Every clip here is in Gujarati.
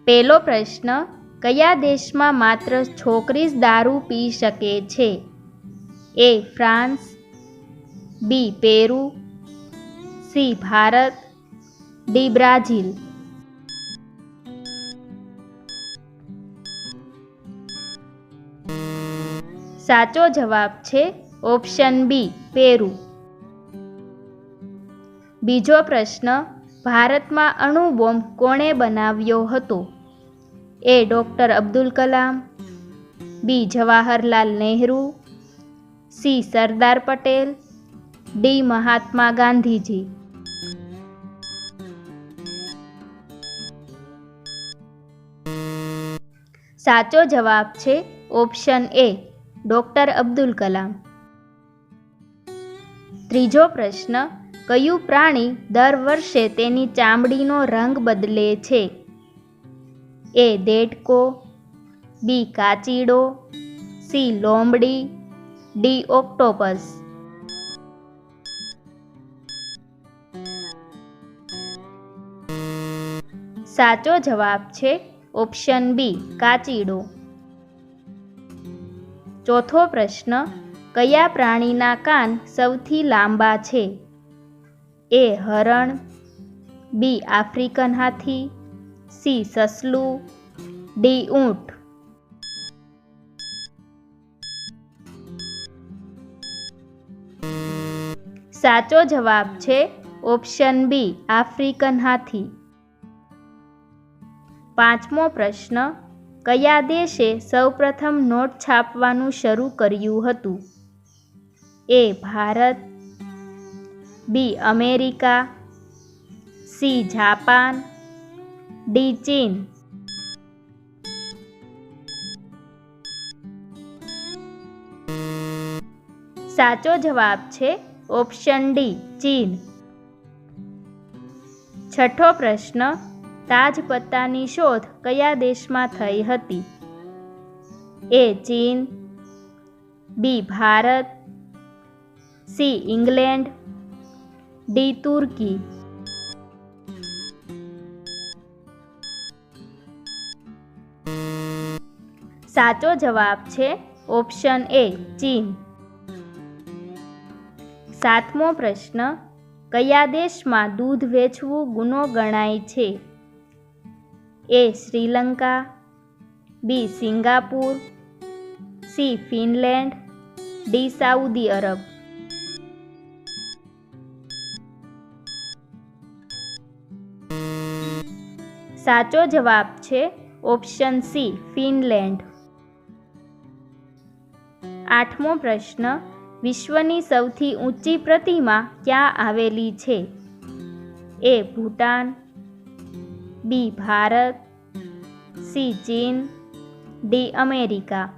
પહેલો પ્રશ્ન, કયા દેશમાં માત્ર છોકરી જ દારૂ પી શકે છે? A France, B Peru, C Bharat, D Brazil. સાચો જવાબ છે ઓપ્શન બી પેરુ. બીજો પ્રશ્ન, ભારતમાં અણુ બોમ્બ કોણે બનાવ્યો હતો? એ ડૉક્ટર અબ્દુલ કલામ, બી જવાહરલાલ નહેરુ, સી સરદાર પટેલ, ડી મહાત્મા ગાંધીજી. સાચો જવાબ છે option A doctor Abdul Kalam. ત્રીજો પ્રશ્ન, કયું પ્રાણી દર વર્ષે તેની ચામડીનો રંગ બદલે છે? એ દેડકો, બી કાચીડો, સી લોમડી, ડી ઓક્ટોપસ. સાચો જવાબ છે ઓપ્શન બી કાચીડો. ચોથો પ્રશ્ન, કયા પ્રાણીના કાન સૌથી લાંબા છે? એ હરણ, બી આફ્રિકન હાથી, સી સસલું, ડી ઊંટ. સાચો જવાબ છે ઓપ્શન બી આફ્રિકન હાથી. પાંચમો પ્રશ્ન, કયા દેશે સૌપ્રથમ નોટ છાપવાનું શરૂ કર્યું હતું? A Bharat, B America, C Japan, D ચીન. સાચો જવાબ છે ઓપ્શન ડી ચીન. છઠ્ઠો પ્રશ્ન, તાજ પત્તાની શોધ કયા દેશમાં થઈ હતી? એ ચીન, બી ભારત, સી ઇંગ્લેન્ડ, ડી તુર્કી. સાચો જવાબ છે ઓપ્શન એ ચીન. સાતમો પ્રશ્ન, કયા દેશમાં દૂધ વેચવું ગુનો ગણાય છે? A Sri Lanka, B Singapore, C Finland, D Saudi Arab. સાચો જવાબ છે ઓપ્શન સી ફિનલેન્ડ. આઠમો પ્રશ્ન, વિશ્વની સૌથી ઊંચી પ્રતિમા ક્યાં આવેલી છે? એ ભૂટાન, બી ભારત, સી ચીન, ડી અમેરિકા.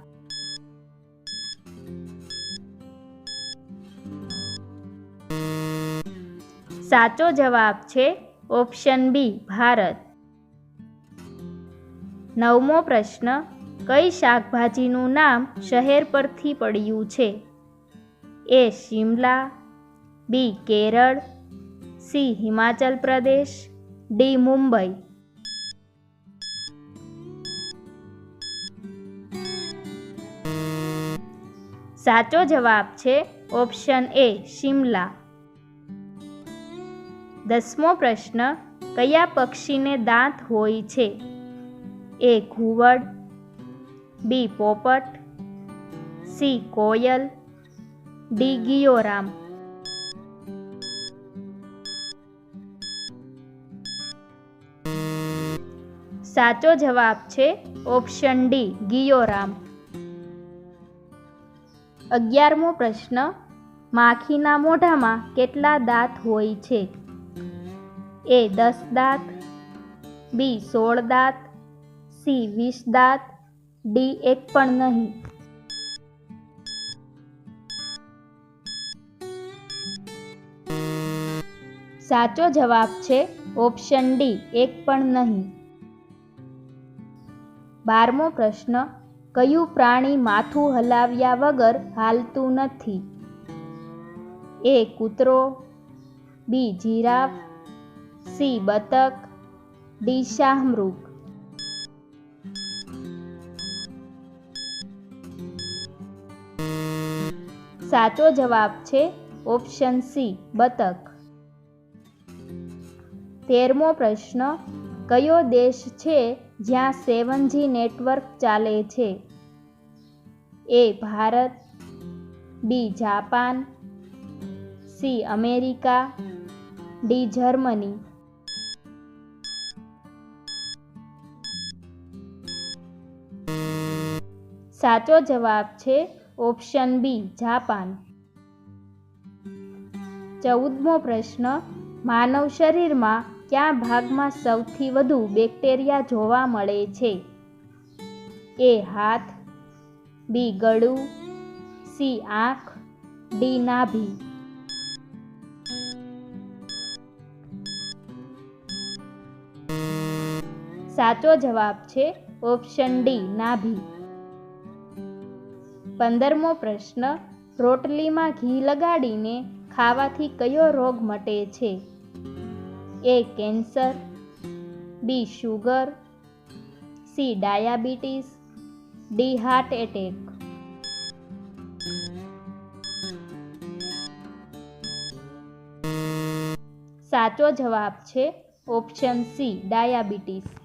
સાચો જવાબ છે ઓપ્શન બી ભારત. નવમો પ્રશ્ન, કઈ શાકભાજીનું નામ શહેર પરથી પડ્યું છે? એ શિમલા, બી કેરળ, સી હિમાચલ પ્રદેશ, ડી મુંબઈ. સાચો જવાબ છે ઓપ્શન એ શિમલા. દસમો પ્રશ્ન, કયા પક્ષીને દાંત હોય છે? એ ઘુવડ, બી પોપટ, સી કોયલ, ડી ગિયોરામ. સાચો જવાબ છે ઓપ્શન ડી ગિયોરામ. 11મો પ્રશ્ન, માખીના મોઢામાં કેટલા દાંત હોય છે? એ 10 દાંત, બી 16 દાંત, સી 20 દાંત, ડી 1 પણ નહીં. સાચો જવાબ છે ઓપ્શન ડી 1 પણ નહીં. 12મો પ્રશ્ન, કયું પ્રાણી માથું હલાવ્યા વગર હાલતું નથી? એ કૂતરો, બી જીરાફ, સી બતક, ડી શાહમૃગ. સાચો જવાબ છે ઓપ્શન સી બતક. 13મો પ્રશ્ન, કયો દેશ છે જ્યાં 7G નેટવર્ક ચાલે છે? A Bharat, B Japan, C America, D Germany. સાચો જવાબ છે ઓપ્શન બી જાપાન. 14મો પ્રશ્ન, માનવ શરીરમાં કયા ભાગમાં સૌથી વધુ બેક્ટેરિયા જોવા મળે છે? એ હાથ, બી ગળું, સી આંખ, ડી નાભી. સાચો જવાબ છે ઓપ્શન ડી નાભી. 15મો પ્રશ્ન, રોટલીમાં ઘી લગાડીને ખાવાથી કયો રોગ મટે છે? A cancer, B sugar, C diabetes, D heart attack. સાચો જવાબ છે ઓપ્શન સી ડાયાબિટીસ.